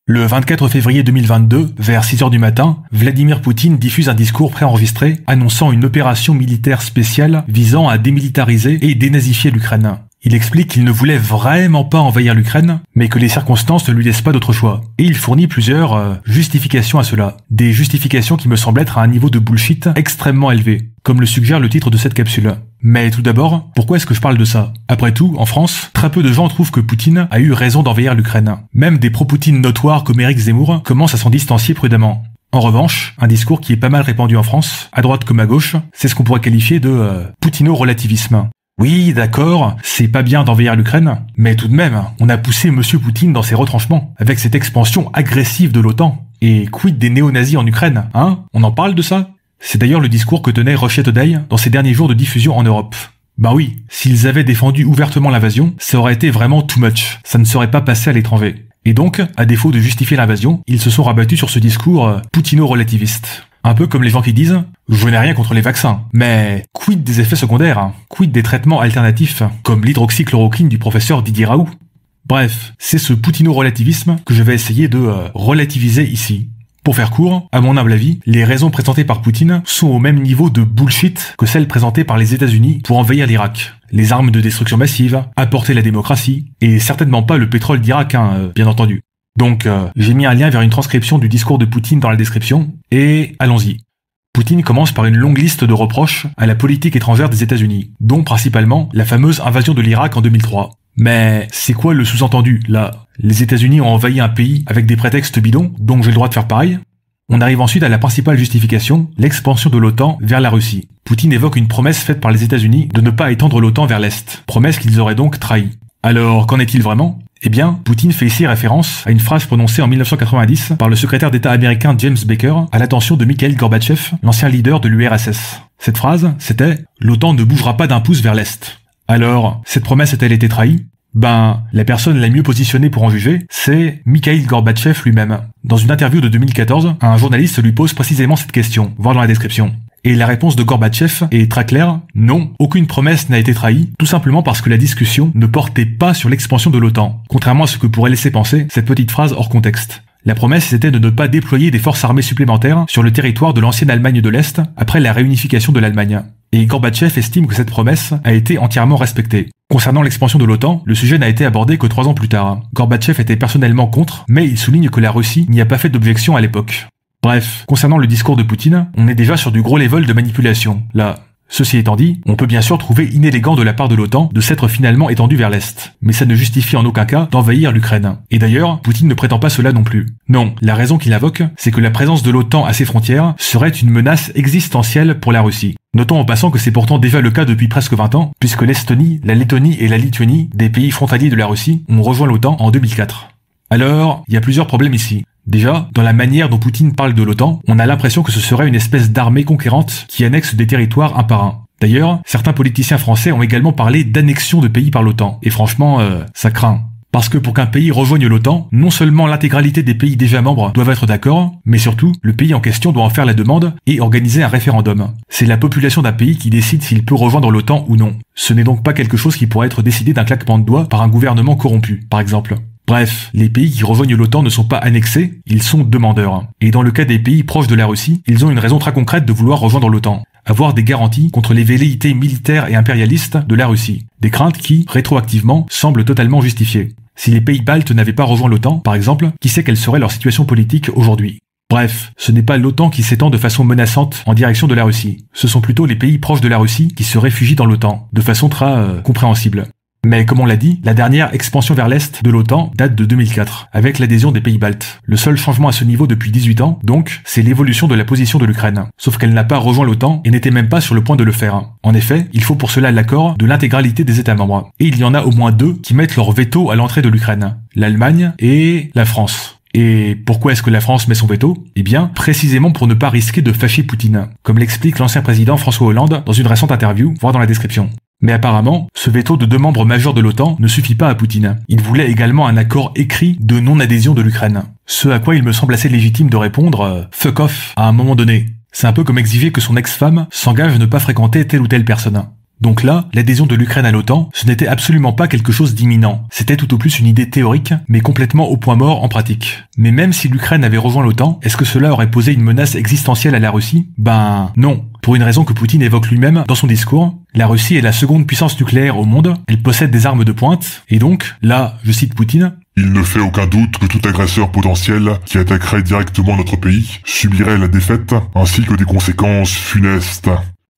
Le 24 février 2022, vers 6 h du matin, Vladimir Poutine diffuse un discours préenregistré annonçant une opération militaire spéciale visant à démilitariser et dénazifier l'Ukraine. Il explique qu'il ne voulait vraiment pas envahir l'Ukraine, mais que les circonstances ne lui laissent pas d'autre choix. Et il fournit plusieurs justifications à cela. Des justifications qui me semblent être à un niveau de bullshit extrêmement élevé, comme le suggère le titre de cette capsule. Mais tout d'abord, pourquoi est-ce que je parle de ça? Après tout, en France, très peu de gens trouvent que Poutine a eu raison d'envahir l'Ukraine. Même des pro-Poutine notoires comme Éric Zemmour commencent à s'en distancier prudemment. En revanche, un discours qui est pas mal répandu en France, à droite comme à gauche, c'est ce qu'on pourrait qualifier de poutino-relativisme. Oui, d'accord, c'est pas bien d'envahir l'Ukraine, mais tout de même, on a poussé Monsieur Poutine dans ses retranchements, avec cette expansion agressive de l'OTAN. Et quid des néo-nazis en Ukraine, hein? On en parle de ça? C'est d'ailleurs le discours que tenait Russia Today dans ses derniers jours de diffusion en Europe. Bah oui, s'ils avaient défendu ouvertement l'invasion, ça aurait été vraiment too much, ça ne serait pas passé à l'étranger. Et donc, à défaut de justifier l'invasion, ils se sont rabattus sur ce discours poutino-relativiste. Un peu comme les gens qui disent « Je n'ai rien contre les vaccins », mais quid des effets secondaires, quid des traitements alternatifs, comme l'hydroxychloroquine du professeur Didier Raoult. Bref, c'est ce poutino-relativisme que je vais essayer de relativiser ici. Pour faire court, à mon humble avis, les raisons présentées par Poutine sont au même niveau de bullshit que celles présentées par les États-Unis pour envahir l'Irak. Les armes de destruction massive, apporter la démocratie, et certainement pas le pétrole d'Irak, bien entendu. Donc, j'ai mis un lien vers une transcription du discours de Poutine dans la description, et allons-y. Poutine commence par une longue liste de reproches à la politique étrangère des États-Unis, dont principalement la fameuse invasion de l'Irak en 2003. Mais c'est quoi le sous-entendu, là? Les États-Unis ont envahi un pays avec des prétextes bidons, donc j'ai le droit de faire pareil? On arrive ensuite à la principale justification, l'expansion de l'OTAN vers la Russie. Poutine évoque une promesse faite par les États-Unis de ne pas étendre l'OTAN vers l'Est, promesse qu'ils auraient donc trahie. Alors, qu'en est-il vraiment? Eh bien, Poutine fait ici référence à une phrase prononcée en 1990 par le secrétaire d'État américain James Baker à l'attention de Mikhail Gorbatchev, l'ancien leader de l'URSS. Cette phrase, c'était « L'OTAN ne bougera pas d'un pouce vers l'Est ». Alors, cette promesse a-t-elle été trahie? Ben, la personne la mieux positionnée pour en juger, c'est Mikhail Gorbatchev lui-même. Dans une interview de 2014, un journaliste lui pose précisément cette question, voir dans la description. Et la réponse de Gorbatchev est très claire, non, aucune promesse n'a été trahie, tout simplement parce que la discussion ne portait pas sur l'expansion de l'OTAN, contrairement à ce que pourrait laisser penser cette petite phrase hors contexte. La promesse était de ne pas déployer des forces armées supplémentaires sur le territoire de l'ancienne Allemagne de l'Est après la réunification de l'Allemagne. Et Gorbatchev estime que cette promesse a été entièrement respectée. Concernant l'expansion de l'OTAN, le sujet n'a été abordé que 3 ans plus tard. Gorbatchev était personnellement contre, mais il souligne que la Russie n'y a pas fait d'objection à l'époque. Bref, concernant le discours de Poutine, on est déjà sur du gros level de manipulation, là. Ceci étant dit, on peut bien sûr trouver inélégant de la part de l'OTAN de s'être finalement étendu vers l'Est, mais ça ne justifie en aucun cas d'envahir l'Ukraine. Et d'ailleurs, Poutine ne prétend pas cela non plus. Non, la raison qu'il invoque, c'est que la présence de l'OTAN à ses frontières serait une menace existentielle pour la Russie. Notons en passant que c'est pourtant déjà le cas depuis presque 20 ans, puisque l'Estonie, la Lettonie et la Lituanie, des pays frontaliers de la Russie, ont rejoint l'OTAN en 2004. Alors, il y a plusieurs problèmes ici. Déjà, dans la manière dont Poutine parle de l'OTAN, on a l'impression que ce serait une espèce d'armée conquérante qui annexe des territoires un par un. D'ailleurs, certains politiciens français ont également parlé d'annexion de pays par l'OTAN, et franchement, ça craint. Parce que pour qu'un pays rejoigne l'OTAN, non seulement l'intégralité des pays déjà membres doivent être d'accord, mais surtout, le pays en question doit en faire la demande et organiser un référendum. C'est la population d'un pays qui décide s'il peut rejoindre l'OTAN ou non. Ce n'est donc pas quelque chose qui pourrait être décidé d'un claquement de doigts par un gouvernement corrompu, par exemple. Bref, les pays qui rejoignent l'OTAN ne sont pas annexés, ils sont demandeurs. Et dans le cas des pays proches de la Russie, ils ont une raison très concrète de vouloir rejoindre l'OTAN. Avoir des garanties contre les velléités militaires et impérialistes de la Russie. Des craintes qui, rétroactivement, semblent totalement justifiées. Si les pays baltes n'avaient pas rejoint l'OTAN, par exemple, qui sait quelle serait leur situation politique aujourd'hui? Bref, ce n'est pas l'OTAN qui s'étend de façon menaçante en direction de la Russie. Ce sont plutôt les pays proches de la Russie qui se réfugient dans l'OTAN, de façon très compréhensible. Mais comme on l'a dit, la dernière expansion vers l'Est de l'OTAN date de 2004, avec l'adhésion des pays baltes. Le seul changement à ce niveau depuis 18 ans, donc, c'est l'évolution de la position de l'Ukraine. Sauf qu'elle n'a pas rejoint l'OTAN et n'était même pas sur le point de le faire. En effet, il faut pour cela l'accord de l'intégralité des États membres. Et il y en a au moins 2 qui mettent leur veto à l'entrée de l'Ukraine. L'Allemagne et la France. Et pourquoi est-ce que la France met son veto? Eh bien, précisément pour ne pas risquer de fâcher Poutine, comme l'explique l'ancien président François Hollande dans une récente interview, voir dans la description. Mais apparemment, ce veto de 2 membres majeurs de l'OTAN ne suffit pas à Poutine. Il voulait également un accord écrit de non-adhésion de l'Ukraine. Ce à quoi il me semble assez légitime de répondre « fuck off » à un moment donné. C'est un peu comme exiger que son ex-femme s'engage à ne pas fréquenter telle ou telle personne. Donc là, l'adhésion de l'Ukraine à l'OTAN, ce n'était absolument pas quelque chose d'imminent. C'était tout au plus une idée théorique, mais complètement au point mort en pratique. Mais même si l'Ukraine avait rejoint l'OTAN, est-ce que cela aurait posé une menace existentielle à la Russie? Ben non. Pour une raison que Poutine évoque lui-même dans son discours, la Russie est la seconde puissance nucléaire au monde, elle possède des armes de pointe, et donc, là, je cite Poutine, « Il ne fait aucun doute que tout agresseur potentiel qui attaquerait directement notre pays subirait la défaite ainsi que des conséquences funestes. »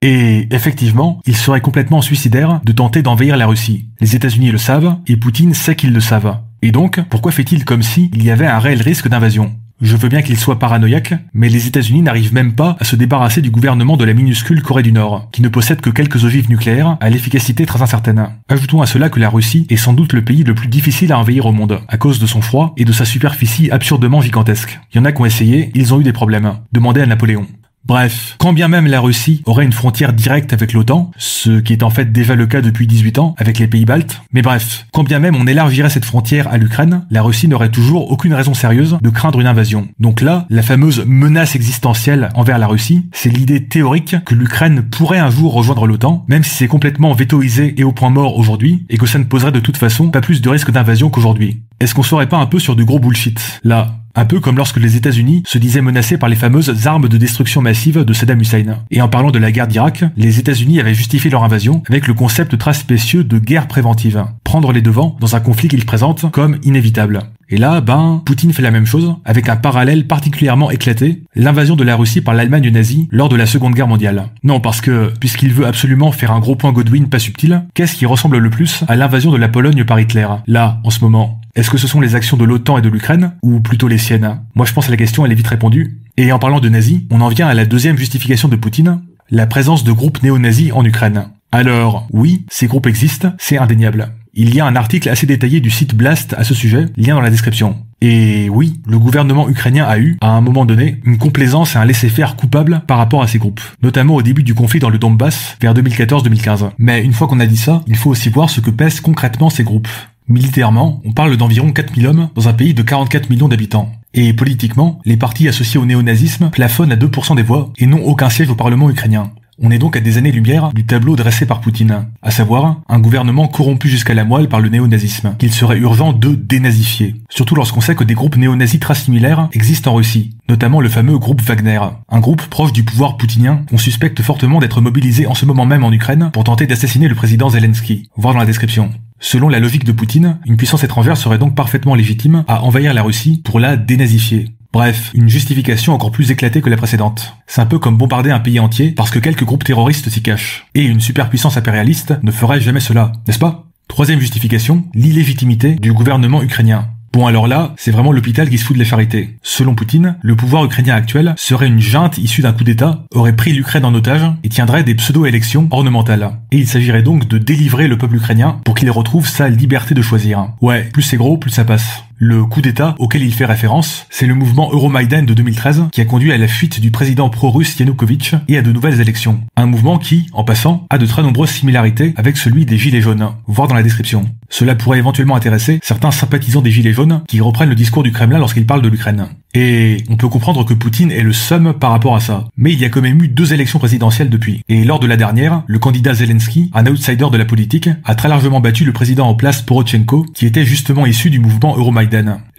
Et effectivement, il serait complètement suicidaire de tenter d'envahir la Russie. Les États-Unis le savent, et Poutine sait qu'ils le savent. Et donc, pourquoi fait-il comme si il y avait un réel risque d'invasion? Je veux bien qu'il soit paranoïaque, mais les États-Unis n'arrivent même pas à se débarrasser du gouvernement de la minuscule Corée du Nord, qui ne possède que quelques ogives nucléaires à l'efficacité très incertaine. Ajoutons à cela que la Russie est sans doute le pays le plus difficile à envahir au monde, à cause de son froid et de sa superficie absurdement gigantesque. Il y en a qui ont essayé, ils ont eu des problèmes. Demandez à Napoléon. Bref, quand bien même la Russie aurait une frontière directe avec l'OTAN, ce qui est en fait déjà le cas depuis 18 ans avec les pays baltes, mais bref, quand bien même on élargirait cette frontière à l'Ukraine, la Russie n'aurait toujours aucune raison sérieuse de craindre une invasion. Donc là, la fameuse menace existentielle envers la Russie, c'est l'idée théorique que l'Ukraine pourrait un jour rejoindre l'OTAN, même si c'est complètement vétoisé et au point mort aujourd'hui, et que ça ne poserait de toute façon pas plus de risque d'invasion qu'aujourd'hui. Est-ce qu'on serait pas un peu sur du gros bullshit, là? Un peu comme lorsque les États-Unis se disaient menacés par les fameuses armes de destruction massive de Saddam Hussein. Et en parlant de la guerre d'Irak, les États-Unis avaient justifié leur invasion avec le concept très spécieux de guerre préventive. Prendre les devants dans un conflit qu'ils présentent comme inévitable. Et là, Poutine fait la même chose, avec un parallèle particulièrement éclaté, l'invasion de la Russie par l'Allemagne nazie lors de la Seconde Guerre mondiale. Non, parce que, puisqu'il veut absolument faire un gros point Godwin pas subtil, qu'est-ce qui ressemble le plus à l'invasion de la Pologne par Hitler, là, en ce moment? Est-ce que ce sont les actions de l'OTAN et de l'Ukraine, ou plutôt les siennes? Moi je pense que la question elle est vite répondue. Et en parlant de nazis, on en vient à la deuxième justification de Poutine, la présence de groupes néo-nazis en Ukraine. Alors, oui, ces groupes existent, c'est indéniable. Il y a un article assez détaillé du site Blast à ce sujet, lien dans la description. Et oui, le gouvernement ukrainien a eu, à un moment donné, une complaisance et un laisser-faire coupable par rapport à ces groupes, notamment au début du conflit dans le Donbass, vers 2014-2015. Mais une fois qu'on a dit ça, il faut aussi voir ce que pèsent concrètement ces groupes. Militairement, on parle d'environ 4000 hommes dans un pays de 44 millions d'habitants. Et politiquement, les partis associés au néonazisme plafonnent à 2% des voix et n'ont aucun siège au Parlement ukrainien. On est donc à des années-lumière du tableau dressé par Poutine, à savoir un gouvernement corrompu jusqu'à la moelle par le néonazisme, qu'il serait urgent de dénazifier. Surtout lorsqu'on sait que des groupes néonazis très similaires existent en Russie, notamment le fameux groupe Wagner, un groupe proche du pouvoir poutinien qu'on suspecte fortement d'être mobilisé en ce moment même en Ukraine pour tenter d'assassiner le président Zelensky, voir dans la description. Selon la logique de Poutine, une puissance étrangère serait donc parfaitement légitime à envahir la Russie pour la dénazifier. Bref, une justification encore plus éclatée que la précédente. C'est un peu comme bombarder un pays entier parce que quelques groupes terroristes s'y cachent. Et une superpuissance impérialiste ne ferait jamais cela, n'est-ce pas? Troisième justification, l'illégitimité du gouvernement ukrainien. Bon alors là, c'est vraiment l'hôpital qui se fout de la charité. Selon Poutine, le pouvoir ukrainien actuel serait une junte issue d'un coup d'État, aurait pris l'Ukraine en otage et tiendrait des pseudo-élections ornementales. Et il s'agirait donc de délivrer le peuple ukrainien pour qu'il retrouve sa liberté de choisir. Ouais, plus c'est gros, plus ça passe. Le coup d'État auquel il fait référence, c'est le mouvement Euromaïdan de 2013 qui a conduit à la fuite du président pro-russe Yanukovych et à de nouvelles élections. Un mouvement qui, en passant, a de très nombreuses similarités avec celui des Gilets jaunes, voir dans la description. Cela pourrait éventuellement intéresser certains sympathisants des Gilets jaunes qui reprennent le discours du Kremlin lorsqu'il parle de l'Ukraine. Et on peut comprendre que Poutine est le seum par rapport à ça. Mais il y a quand même eu 2 élections présidentielles depuis. Et lors de la dernière, le candidat Zelensky, un outsider de la politique, a très largement battu le président en place Poroshenko, qui était justement issu du mouvement Euromaïdan.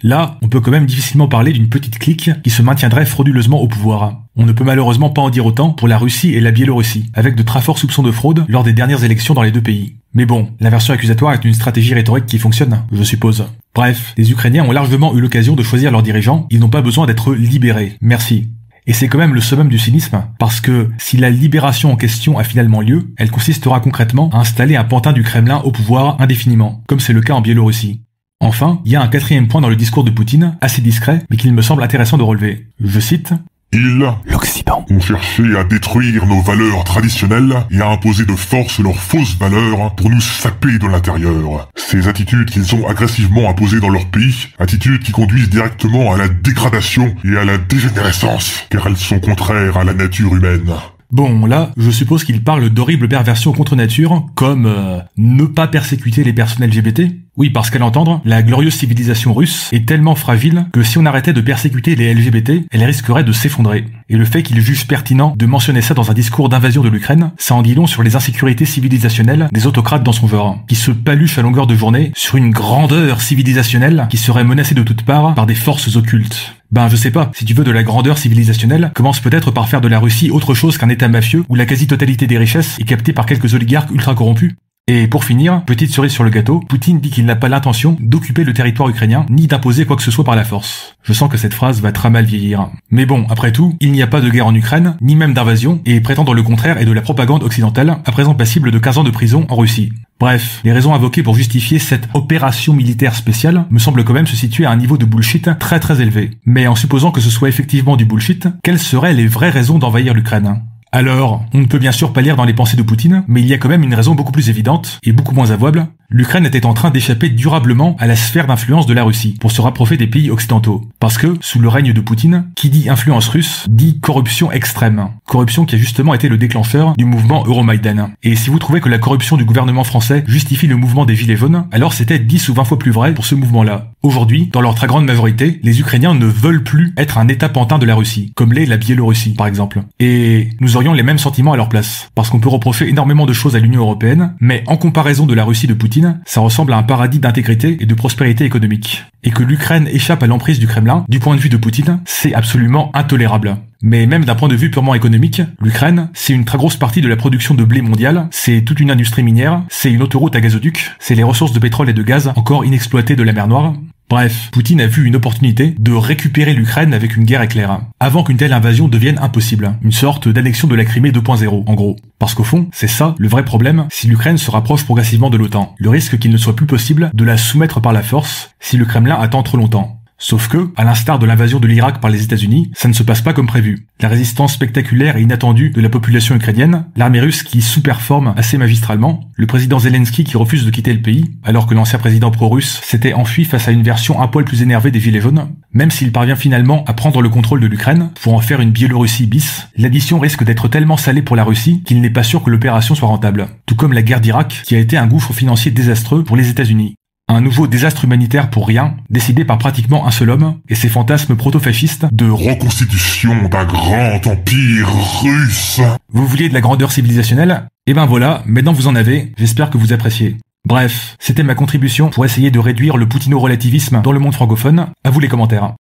Là, on peut quand même difficilement parler d'une petite clique qui se maintiendrait frauduleusement au pouvoir. On ne peut malheureusement pas en dire autant pour la Russie et la Biélorussie, avec de très forts soupçons de fraude lors des dernières élections dans les 2 pays. Mais bon, la version accusatoire est une stratégie rhétorique qui fonctionne, je suppose. Bref, les Ukrainiens ont largement eu l'occasion de choisir leurs dirigeants, ils n'ont pas besoin d'être libérés. Merci. Et c'est quand même le summum du cynisme, parce que si la libération en question a finalement lieu, elle consistera concrètement à installer un pantin du Kremlin au pouvoir indéfiniment, comme c'est le cas en Biélorussie. Enfin, il y a un 4e point dans le discours de Poutine, assez discret, mais qu'il me semble intéressant de relever. Je cite: l'Occident ont cherché à détruire nos valeurs traditionnelles et à imposer de force leurs fausses valeurs pour nous saper de l'intérieur. Ces attitudes qu'ils ont agressivement imposées dans leur pays, attitudes qui conduisent directement à la dégradation et à la dégénérescence, car elles sont contraires à la nature humaine. Bon, là, je suppose qu'il parle d'horribles perversions contre nature, comme ne pas persécuter les personnes LGBT, Oui, parce qu'à l'entendre, la glorieuse civilisation russe est tellement fragile que si on arrêtait de persécuter les LGBT, elle risquerait de s'effondrer. Et le fait qu'il juge pertinent de mentionner ça dans un discours d'invasion de l'Ukraine, ça en dit long sur les insécurités civilisationnelles des autocrates dans son genre, qui se paluchent à longueur de journée sur une grandeur civilisationnelle qui serait menacée de toutes parts par des forces occultes. Ben je sais pas, si tu veux de la grandeur civilisationnelle, commence peut-être par faire de la Russie autre chose qu'un état mafieux où la quasi-totalité des richesses est captée par quelques oligarques ultra corrompus. Et pour finir, petite cerise sur le gâteau, Poutine dit qu'il n'a pas l'intention d'occuper le territoire ukrainien, ni d'imposer quoi que ce soit par la force. Je sens que cette phrase va très mal vieillir. Mais bon, après tout, il n'y a pas de guerre en Ukraine, ni même d'invasion, et prétendre le contraire est de la propagande occidentale, à présent passible de 15 ans de prison en Russie. Bref, les raisons invoquées pour justifier cette opération militaire spéciale me semblent quand même se situer à un niveau de bullshit très très élevé. Mais en supposant que ce soit effectivement du bullshit, quelles seraient les vraies raisons d'envahir l'Ukraine ? Alors, on ne peut bien sûr pas lire dans les pensées de Poutine, mais il y a quand même une raison beaucoup plus évidente, et beaucoup moins avouable. L'Ukraine était en train d'échapper durablement à la sphère d'influence de la Russie, pour se rapprocher des pays occidentaux. Parce que, sous le règne de Poutine, qui dit influence russe, dit corruption extrême. Corruption qui a justement été le déclencheur du mouvement Euromaïdan. Et si vous trouvez que la corruption du gouvernement français justifie le mouvement des Gilets jaunes, alors c'était 10 ou 20 fois plus vrai pour ce mouvement-là. Aujourd'hui, dans leur très grande majorité, les Ukrainiens ne veulent plus être un état pantin de la Russie, comme l'est la Biélorussie, par exemple. Et nous aurions les mêmes sentiments à leur place. Parce qu'on peut reprocher énormément de choses à l'Union européenne, mais en comparaison de la Russie de Poutine, ça ressemble à un paradis d'intégrité et de prospérité économique. Et que l'Ukraine échappe à l'emprise du Kremlin, du point de vue de Poutine, c'est absolument intolérable. Mais même d'un point de vue purement économique, l'Ukraine, c'est une très grosse partie de la production de blé mondiale, c'est toute une industrie minière, c'est une autoroute à gazoduc, c'est les ressources de pétrole et de gaz encore inexploitées de la mer Noire. Bref, Poutine a vu une opportunité de récupérer l'Ukraine avec une guerre éclair, avant qu'une telle invasion devienne impossible. Une sorte d'annexion de la Crimée 2.0, en gros. Parce qu'au fond, c'est ça, le vrai problème, si l'Ukraine se rapproche progressivement de l'OTAN. Le risque qu'il ne soit plus possible de la soumettre par la force, si le Kremlin attend trop longtemps. Sauf que, à l'instar de l'invasion de l'Irak par les États-Unis, ça ne se passe pas comme prévu. La résistance spectaculaire et inattendue de la population ukrainienne, l'armée russe qui sous-performe assez magistralement, le président Zelensky qui refuse de quitter le pays, alors que l'ancien président pro-russe s'était enfui face à une version un poil plus énervée des Gilets jaunes, même s'il parvient finalement à prendre le contrôle de l'Ukraine pour en faire une Biélorussie bis, l'addition risque d'être tellement salée pour la Russie qu'il n'est pas sûr que l'opération soit rentable. Tout comme la guerre d'Irak, qui a été un gouffre financier désastreux pour les États-Unis. Un nouveau désastre humanitaire pour rien, décidé par pratiquement un seul homme, et ses fantasmes proto-fascistes de reconstitution d'un grand empire russe. Vous vouliez de la grandeur civilisationnelle ? Et ben voilà, maintenant vous en avez, j'espère que vous appréciez. Bref, c'était ma contribution pour essayer de réduire le poutino-relativisme dans le monde francophone. À vous les commentaires.